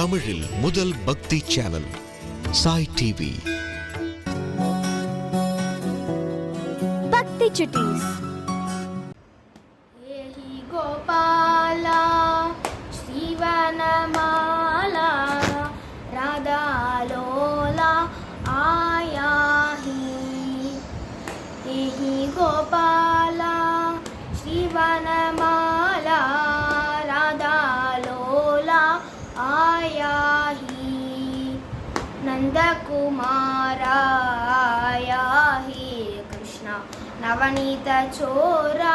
தமிழில் முதல் பக்தி சேனல் சாய் டிவி. பக்தி சுட்டீஸ். ஏஹி கோபாலா ஸ்ரீவனமாலா ராதாலோலா ஆயாஹி. ஏஹி கோபாலா ஸ்ரீவனமாலா ராதாலோலா ஆயாஹி. நந்தகுமாராயாஹி கிருஷ்ணா நவநீத சோராயாஹி.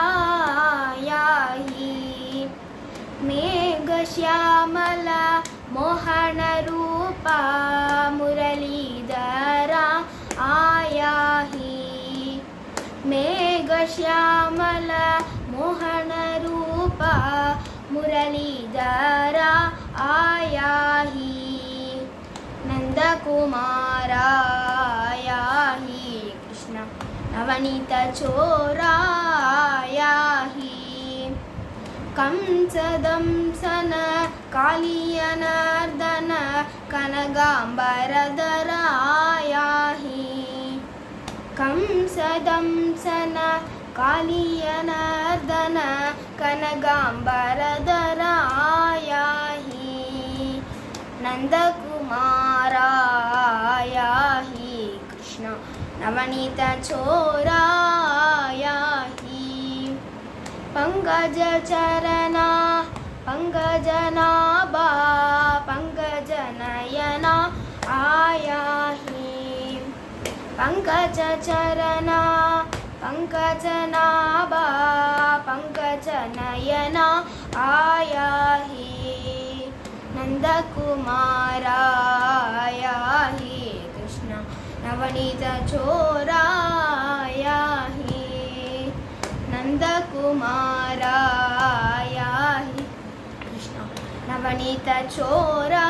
மேಘಶ್ಯಾಮಲ ಮೋಹನ ರೂಪ ಮುರಳೀಧರ ಆಯಾಹಿ. ಮೇಘಶ್ಯಾಮಲ ಮೋಹನ ರೂಪ ಮುರಳೀಧರ ಆಯಾಹಿ. ನಂದಕುಮಾರಾಯಾಹಿ ಕೃಷ್ಣ ನವನೀತ ಚೋರಾಯಾಹಿ. ಕಂಸದಂಸನ ಕಾಳಿಯನರ್ದನ ಕನಗಾಂಬರಧರಾಯಾಹಿ. ಕಂಸದಂಸನ ಕಾಳಿಯನರ್ದನ ಕನಗಾಂಬರಧರಾಯಾಹಿ. ನಂದಕುಮಾರಾಯಾಹಿ ಕೃಷ್ಣ ನವನೀತ ಚೋರಾಯಾಹಿ. ಪಂಕಜ ಚರಣ ಪಂಕಜನಾಭ ಪಂಕಜನಯನ ಆಯಾಹಿ. ಪಂಕಜ ಚರಣ ಪಂಕಜನಾಭ ಪಂಕಜನಯನ ಆಯಾಹಿ. ನಂದಕುಮಾರಾಯಾಹಿ ಕೃಷ್ಣ ನವನೀತ ಚೋರಾಯಾಹಿ. ನಂದಕುಮಾರಾಯಾಹಿ ಕೃಷ್ಣ ನವನೀತ ಚೋರಾಯಾಹಿ.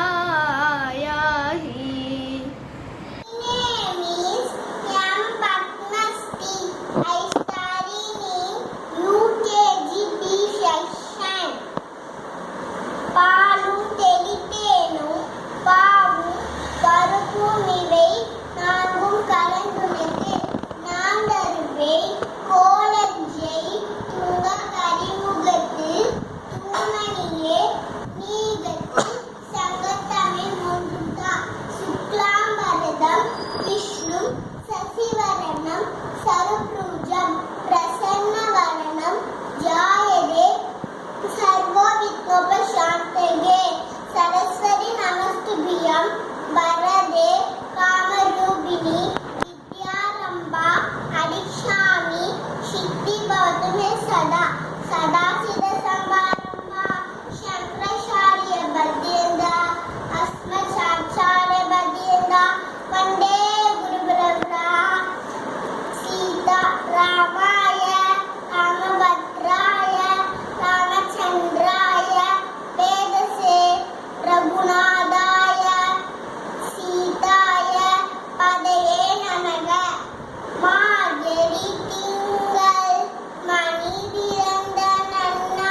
மார்கழி திங்கள் மணி பிறந்த நன்னாள்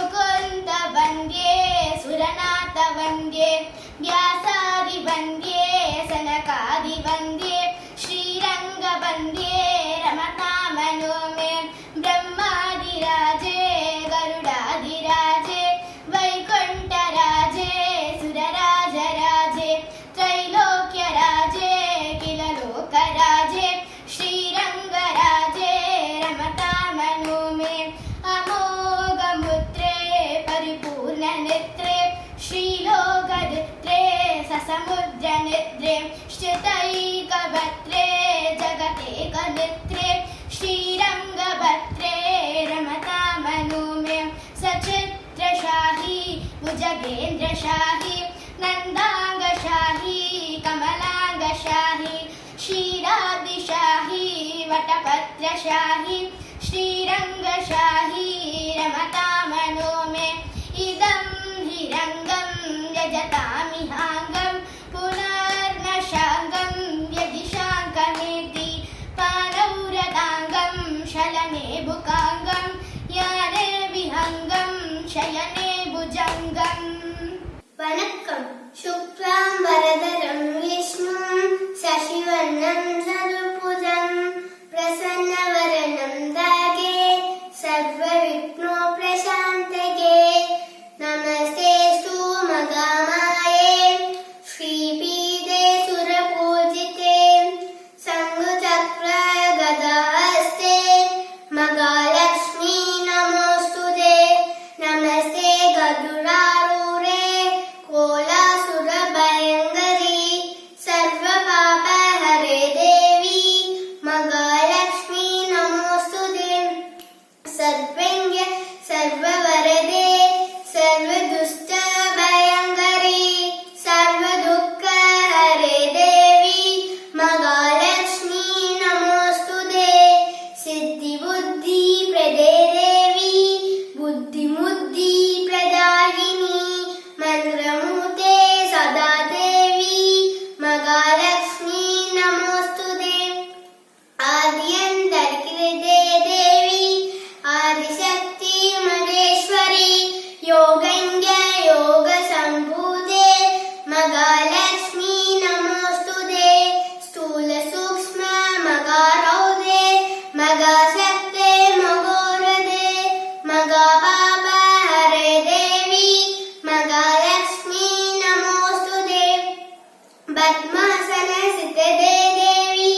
ಮುಕುಂದ ವಂದ್ಯೆ ಸುರನಾಥ ವಂದ್ಯೆ ವ್ಯಾಸಾದಿ ವಂದ್ಯೆ ಸನಕಾದಿ ವಂದ್ಯೆ ಶ್ರೀರಂಗ ವಂದ್ಯೆ ರಮತಾಮನೋ ಮೇ ಬ್ರಹ್ಮಾದಿರಾಜೆ ಗರುಡಾದಿರಾಜೆ ವೈಕುಂಠರಾಜೆ ಸುರರಾಜರಾಜೆ ತ್ರೈಲೋಕ್ಯರಾಜೆ ಕಿಲ ಲೋಕರಾಜೆ ಶ್ರೀರಂಗರಾಜೆ ರಮತಾಮನೋ ಮೇ ಅಮೋಘಮುದ್ರೆ ಪರಿಪೂರ್ಣ ನಿದ್ರೆ ಶ್ರೀಲೋಕದಿತ್ರೆ ಸಸಮುದ್ರ ನಿದ್ರೆ ಶ್ರುತೈಕಭದ್ರೆ ಜಗತೇಕ ನಿದ್ರೆ ಶ್ರೀರಂಗಭದ್ರೆ ರಮತಾಮನೋ ಮೇ ಸಚಿತ್ರಶಾಹಿ ಭುಜಗೇಂದ್ರಶಾಹಿ ನಂದಾಂಗಶಾಹಿ ಕಮಲಾಂಗಶಾಹಿ ಕ್ಷೀರಾದಿಶಾಹಿ ವಟಪತ್ರಶಾಹಿ ಶ್ರೀರಂಗಶಾಹಿ ರಮತಾಮನೋ ಮೇ ಇದಂ ಹಿರಂಗಂ ಯಜತಾಮಿಹಾಂಗಂ ಪುನರ್ನ ಶಾಂಗಂ ಯದಿ ಶಾಂಕಮೇತಿ ಪಾನೌರದಾಂಗಂ ಶಲನೆ ಬುಕಾಂಗಂ ಯಾನೆ ವಿಹಂಗಂ ಶಯನೆ ಭುಜಂಗಂ. வணக்கம். சுக்லாம் வரதரம் விஷ்ணும் சசிவர்ணம் சதுர்புஜம் பிரசன்னவரணம் தாகே சர்வவிக்னோ பிரசாந்தகே நமஸ்தேஸ்து மகாமாயே ஸ்ரீபீதே சுரபூஜிதே சங்குசக்ர கதாஹஸ்தே மகாலக்ஷ்மி நமோஸ்துதே நமஸ்தே கதுராரூரே கோலாசுரபயங்கரி சர்வபாபஹரே தேவி மகாலக்ஷ்மி நமோஸ்துதே சர்வங்க சர்வவரதே சர்வதுஷ்டபயங்கரி சர்வதுக்கஹரே தேவி மகாலக்ஷ்மி நமோஸ்துதே சித்திபுத்தி பிரதே தேவி புத்திமுத்தி பிரதாயினி மந்திரமூர்த்தே சதா தேவி மகாலக்ஷ்மி நமோஸ்துதே ஆத்யந்தர்கிருதே தேவி ஆதிசக்தி மகேஸ்வரி யோகஞ யோக சம்பூதே மகாலக்ஷ்மி நமோஸ்துதே ஸ்தூல சூக்ஷ்ம மகாரௌதே மகாசக்தே மகோரதே மகாபாபஹரே தேவி மகாலக்ஷ்மி நமோஸ்துதே பத்மாசன சித்ததே தேவி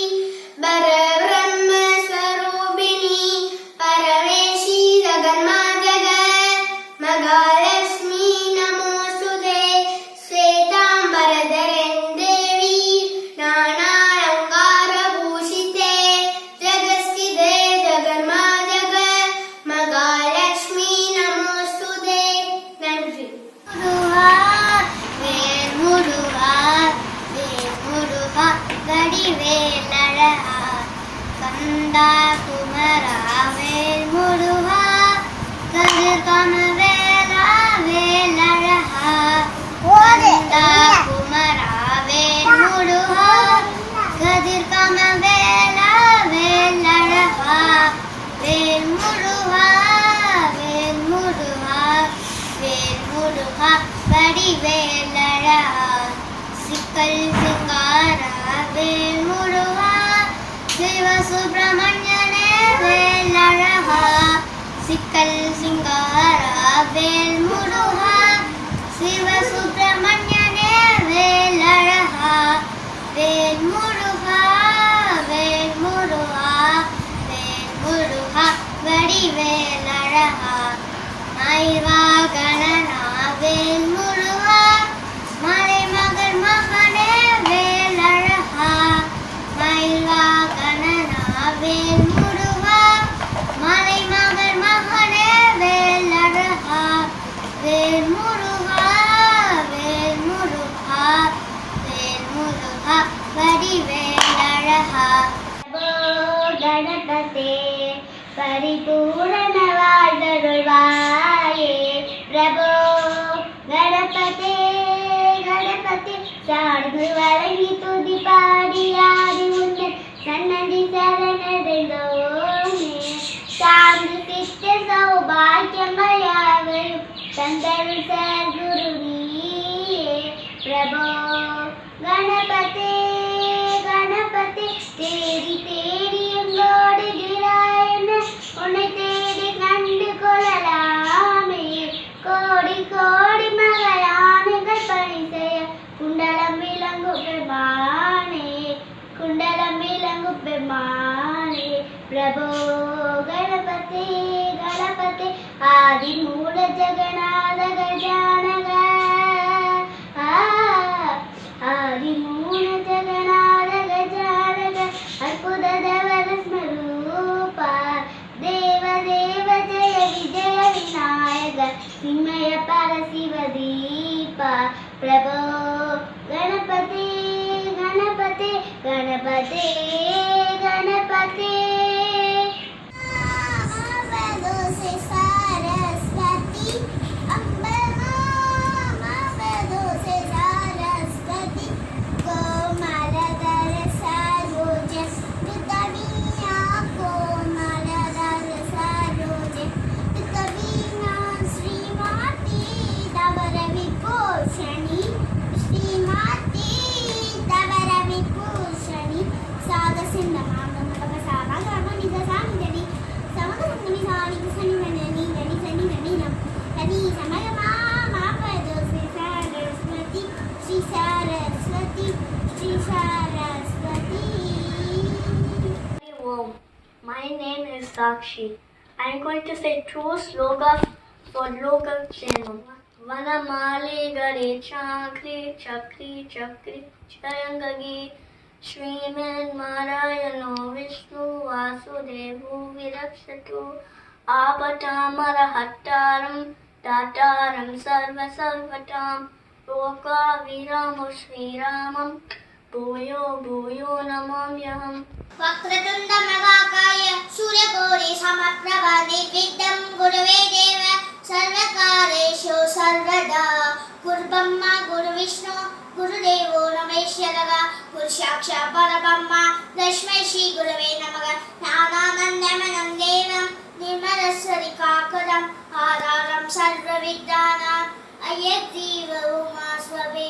பரபிரம்ம ஸ்வரூபிணி பரமேஷி ஜகன்மாதக மகாலக்ஷ்மி நமோஸ்துதே ஸ்வேதாம்பரதரன் தேவி நானாலங்காரபூஷிதே ஜகஸ்திதே ஜகன்மாதக மகாலக்ஷ்மி நமோஸ்துதே. நன்றி. முருகா வேல் முருகா வடிவேலழகா கந்தா குமரா வேல் முருகா கதிர்காம வேலா வேலழகா கந்தா குமரா வேல் முருகா கதிர்காம வேலா வேலழகா வேல் முருகா வேல் முருகா வேல் முருகா வடிவேலழகா சிக்கல் சிங்காரா வேல் முருகா சிவ சுப்பிரமணியனே வேலழகா சிக்கல் சிங்காரா வேல் முருகா சிவ சுப்பிரமணியனே வேலழகா வேல் முருகா வேல் முருகா வேல் முருகா வடிவேலழகா ஐவா கணனா வேல் முருகா மலைமகள் மகனே வேலழகா மயில்வா கணனா வேல் முருகா மலைமகள் மகனே வேலழகா வேல் முருகா வேல் முருகா வேல் முருகா வடிவேலழகா கணபதே பரிபூரண வாழ்தருள்வாயே பிரபோ கணபதே கணபதி சார்ந்து வழங்கி துதி பாடி ஆடி உன்னை சன்னதி சரணடைந்தோமே சார்ந்து சித்த சௌபாக்கியங்கள் யாவையும் தந்தருள் சர்க்குரு நீயே பிரபோ கணபதி கணபதி தேடி தேடி எங்கோடுகிறாயன உன்னை தேடி கண்டு கொள்ளலாமே கோடி கோடி மகளானுகள் பணி செய்ய குண்டலம் விளங்கு பெருமானே குண்டலம் விளங்கு பெருமானே பிரபோ கணபதி கணபதி ஆதி மூல ஜகநாத கஜானக ஆதி மூல ஜகநாத கஜானக அற்புத தேவத ஸ்மரூப தேவ தேவ ஜய விஜய விநாயக சிம்மய பரசிவ தீப பிரபோ Ganapathi Ganapathi Ganapathi Ganapathi My name is Sakshi. I am going to say two slogas for Lokakshemam. Vanamali Gare Chakri Chakri Chakri Charangagi Shriman Narayano Vishnu Vasudevu Virakshatu Apatamara Hattaram Tataram Sarva Sarvatam Loka Viramu Sriramam Bhuyo Bhuyo Namamyaham. वक्रतुण्ड महाकाय सूर्यकोटि समप्रभ निर्विघ्नं गुरुवे देव सर्वकार्येषु सर्वदा गुरुब्रह्मा गुरुविष्णु गुरुदेवो महेश्वरः गुरुसाक्षात् परब्रह्म तस्मै श्री गुरवे नमः ज्ञानानन्दमयं देवं निर्मलस्फटिकाकृतिम् आधारं सर्वविद्यानाम् अयग्रीव उमास्वपि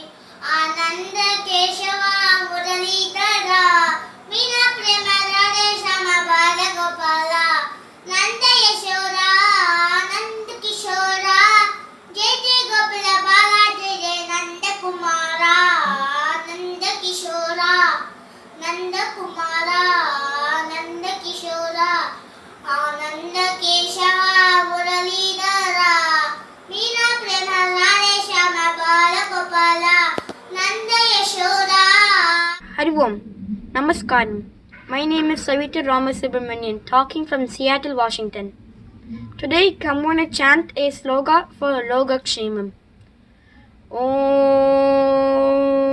आनन्द केशव मुरलीधरा मीना प्रेम राधे श्याम बाल गोपाला नंद यशोदा नंद किशोरा जय जय गोपाल बाला जय जय नंद कुमारा नंद किशोरा नंद कुमारा नंद किशोरा आनंद केशव मुरलीधरा मीना प्रेम राधे श्याम बाल गोपाला नंद Yashoda Hari Om. Namaskaram. My name is Savita Ramasubramanian, talking from Seattle, Washington. Today, I'm going to chant a sloga for Lokakshemam.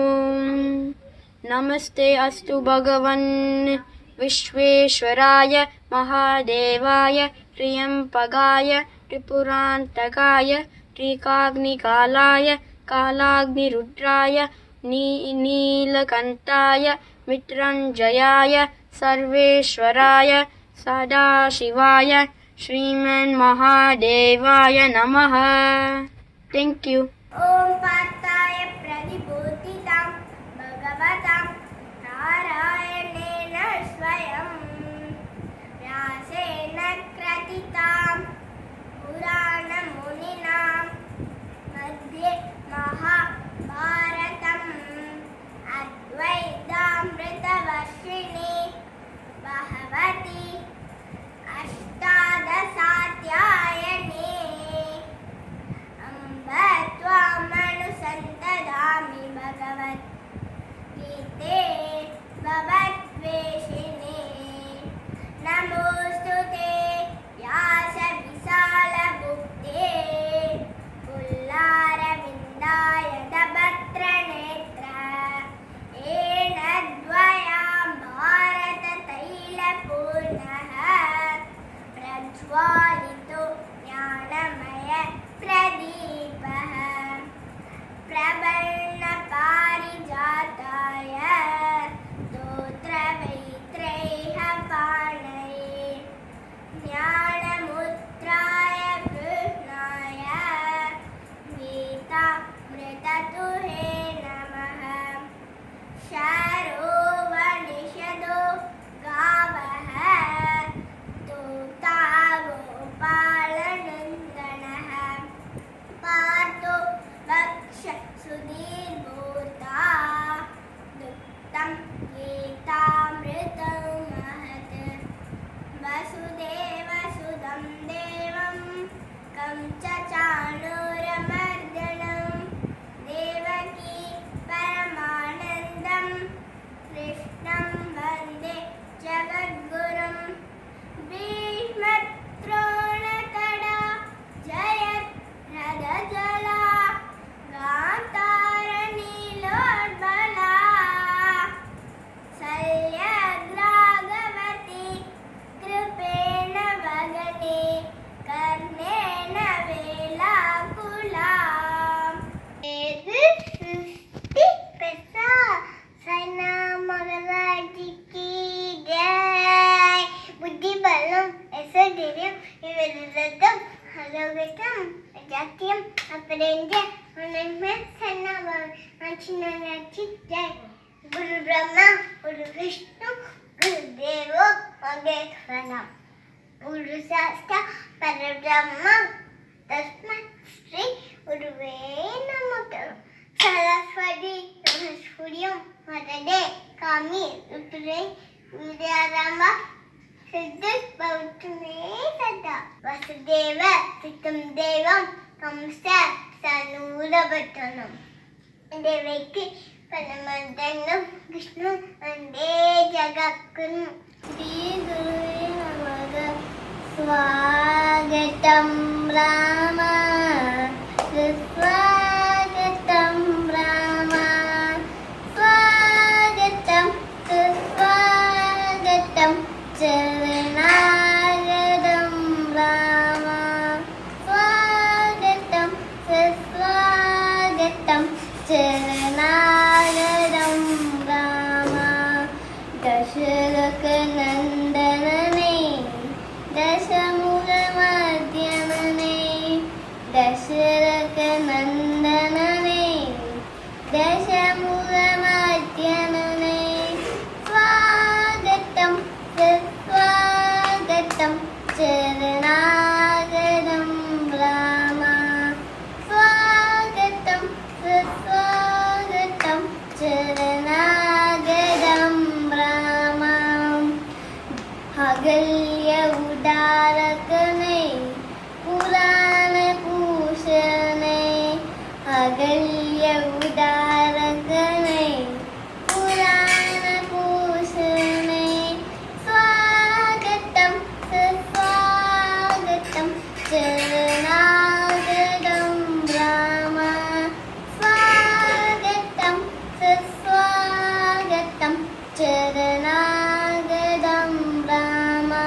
Om Namaste Astu Bhagavan Vishveshwaraya Mahadevaya Triyampagaya Tripurantagaya Trikagnikalaya Kalagnirudraya Neelakantaya Mitranjayaya Sarveshwaraya Sadashivaya Shriman Mahadevaya Namaha. Thank you. ओम पार्थाय प्रतिबोधितं भगवतं नारायणेन स्वयं व्यासेन क्रथितं पुराणमुनिना मध्ये महाभारतम् अद्वैतामृतवर्षिणी भगवती अष्टादशाध्यायिनी अम्ब त्वामनुसन्तदामि भगवद्गीते भवद्वेषिणे नमोऽस्तु ते व्यासविशालबुद्धे पुल्लारविन्दाय भद्रनेत्र येन द्वयं भारततैलपूर्णः प्रज्वालितो ज्ञानमय प्रदीपः प्रबलपारिजाताय स्तोत्रवैत्रेयपाणये ज्ञानमुद्राय कृष्णाय Arabikam, Jatim, Aprende, Anime, Sanava, Anchina Chitta, Guru Brahma, Guru Vishnu, Guru Deva, Magetana, Guru Sasta, Parabrahma, Tasmat Sri, Guru Venamaka, Saraswati, Surya, Madade, Kami, Upre, Vidyarama, Siddhi, Bautame, Sada, Vasudeva, Sitam Devam, Kamsa, Sanura Batanam. Devaki, Panamandanam, Vishnu, and Jagakunam. Shri Guru Namaga, Swagatam Rama, Swagatam Rama, Swagatam, Swagatam, Charanayadam Rama, Swagatam, Swagatam, Charanayadam Rama, Dasharaka Nandanane, Dashamukha Madhyamane, Dasharaka Nandanane, Dashamukha Madhyamane, Swagatam, Swagatam, Charanayadam Rama, Swagatam, Swagatam, Charanayadam Rama, Hagalya Udarakane, Purana Pushane, Hagalya Udarakane, Purana Pushane, Swagatam, Swagatam, Charanayadam Rama, Swagatam, Swagatam, Charanayadam Rama,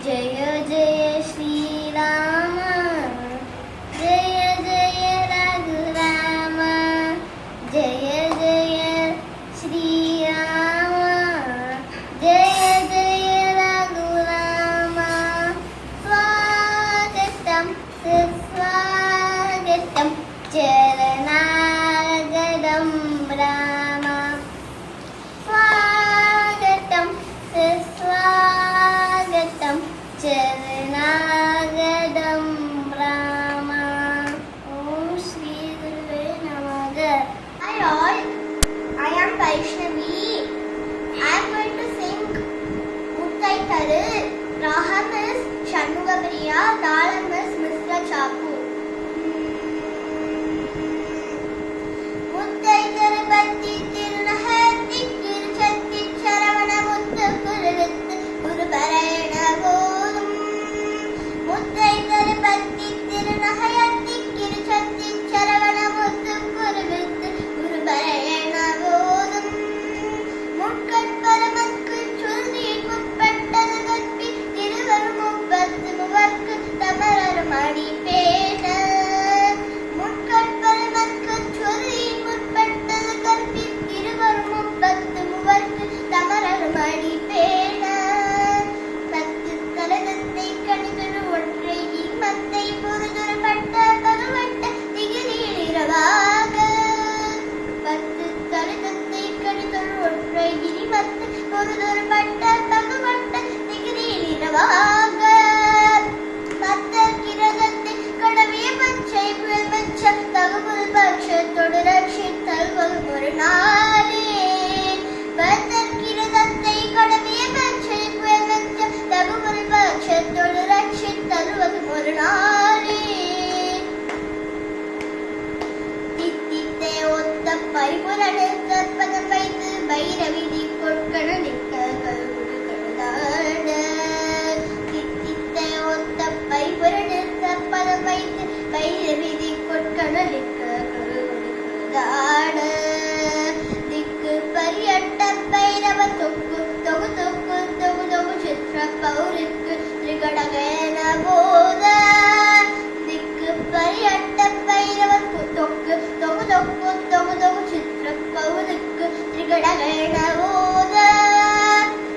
Jaya Jaya Shri Rama, Jaya Jaya Raghurama, Jaya Jaya Shri Rama, Jaya Jaya Raghurama, Swagatam, Swagatam, Charanayadam Rama, Swagatam, Swagatam, Charanayadam Rama. Om Shri Guru Namaga. Hi all, I am Vaishnavi. I am going to sing Muttai Taru. Raham is Shanmugapriya, Talam is Mr. Chapu. Muttai Taru Bhakti Tirunahati Kiruchatti Charavana Mutta Kuruvittu Guru Parayana Bodham. Muttai Taru Bhakti Tirunahati Kiruchatti Charavana Mutta Kuruvittu Guru Parayana Bodham. Mukkat Paramakku Chulli Muppattada Kappi Tiruvarum Mupattu Muvarkku Tamararum Adipena. Mukkat Paramakku Chulli Muppattada Kappi Tiruvarum Mupattu Muvarkku Tamararum Adipena. Pattu Kaladattai Kanituru Otrai Mattai Puruduru Patta Pagavatta Tigiriraga. Pattu Kaladattai Kanituru Otrai Mattai Puruduru Patta Pagavatta Tigiriraga. Patta Kiradatte Kadaviya Pachai Pulpacha Tagapul Pacha Todarakshit Talval Murunale. Patta Kiradatte Kadaviya Pachai Pulpacha Tagapul Pacha Todarakshit Talval Murunale. Titte Otta Paripurana Sarpadam Vaitu Bhairavidhi Kotkana Nikka Kalguru Kadada. Titte Otta Paripurana Sarpadam Vaitu Bhairavidhi Kotkana Nikka Kalguru Kadada. Dikku Pariyatta Bhairava Tokku Togu Tokku Togu Togu Chitra Paurikku Trigadagena Bodha. Dikku Pariyatta Bhairava Tokku Togu Tokku Togu Togu Chitra Paurikku Trigadagena Bodha.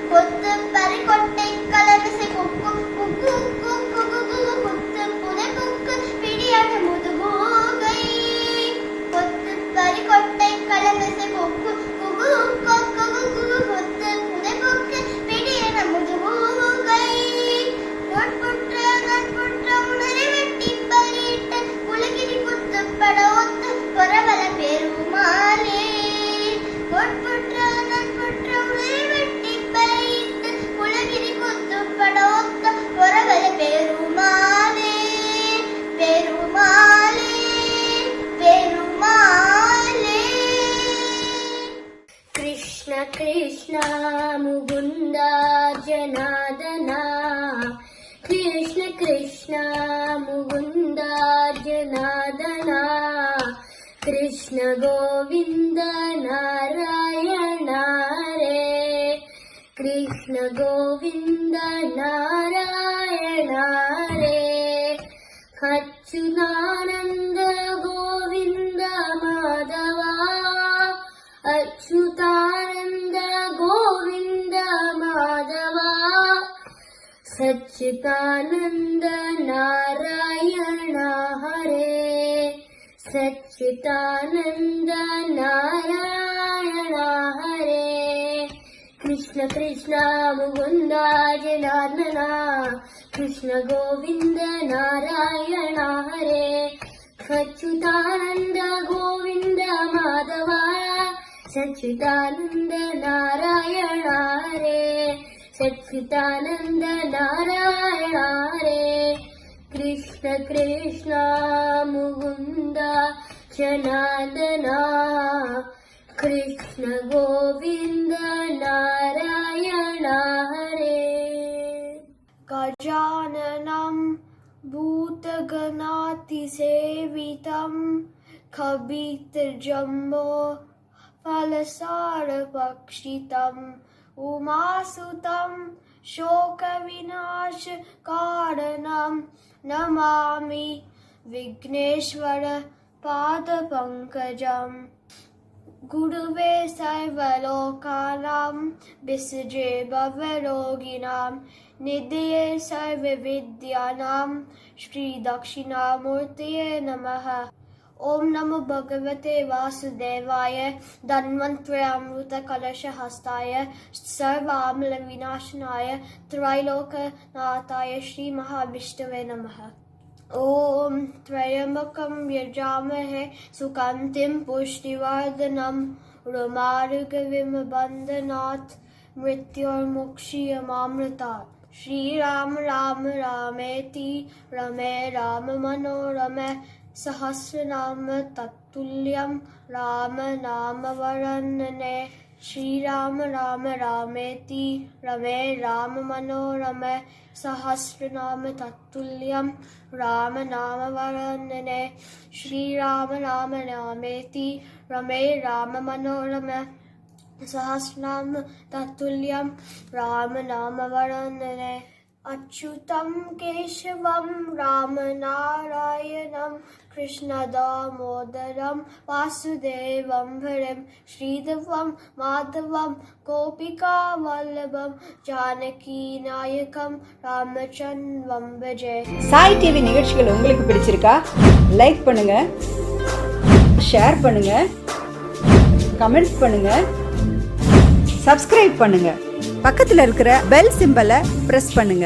Kottu Parikottai Kalavise Kukku Kukku Kukku Kukku Kuttu Pude Krishna Mukunda Janardana Krishna Krishna Mukunda Janardana Krishna Govinda Narayana Hare Krishna Govinda Narayana Hare Achyutananda Govinda Madhava Achyutananda Govinda Madhava Satchitananda Narayana Hare Satchitananda Narayana Hare Krishna Krishna Mukunda Janardana Krishna Govinda Narayana Hare Achyutananda Govinda Madhava Satchitananda Narayana Hare Satchitananda Narayana Hare Krishna Krishna Mukunda Janardana Krishna Govinda Narayana Hare Gajananam Bhutaganati Sevitam Kabitar Jambo Falasara Pakshitam Umasutam Shoka Vinash Karanam Namami Vigneshwara Pada Pankajam Guruve Sarvalokanam Bisaje Bhavaroginam Nidye Sarvavidyanam Shri Dakshinamurtiye Namaha Om Namo Bhagavate Vasudevaya Dhanvantri Kalasha Hastaya Sarva Amala Vinashanaya Triloka Nathaya Shri Mahabhishtave Namaha Om Trayambakam Yajamahe Sukantim Pushtivardhanam Ramarugavim Bandhanat Mrityor Mukshiyamamritat Shri Ram Ram Rameti Rame Rama Manorame Sahasranama Tatulyam Rama Nama Varanane Shri Rama Rama Rameti Rame Rama Manorame Sahasranama Tatulyam Rama Nama Varanane Shri Rama Rama Rameti Rame Rama Manorame Sahasranama Tatulyam Rama Nama Varanane Achyutam Keshavam Ramanarayanam Krishna Damodaram Vasudevam Bharam Sridhavam Madhavam Gopika Vallabham Janaki Nayakam Ramachandram Bhaje Sai TV நிகழ்ச்சிகள் உங்களுக்கு பிடிச்சிருக்கா? Like பண்ணுங்க, share பண்ணுங்க, comment பண்ணுங்க, subscribe பண்ணுங்க. பக்கத்துல இருக்கிற bell சிம்பலை press பண்ணுங்க.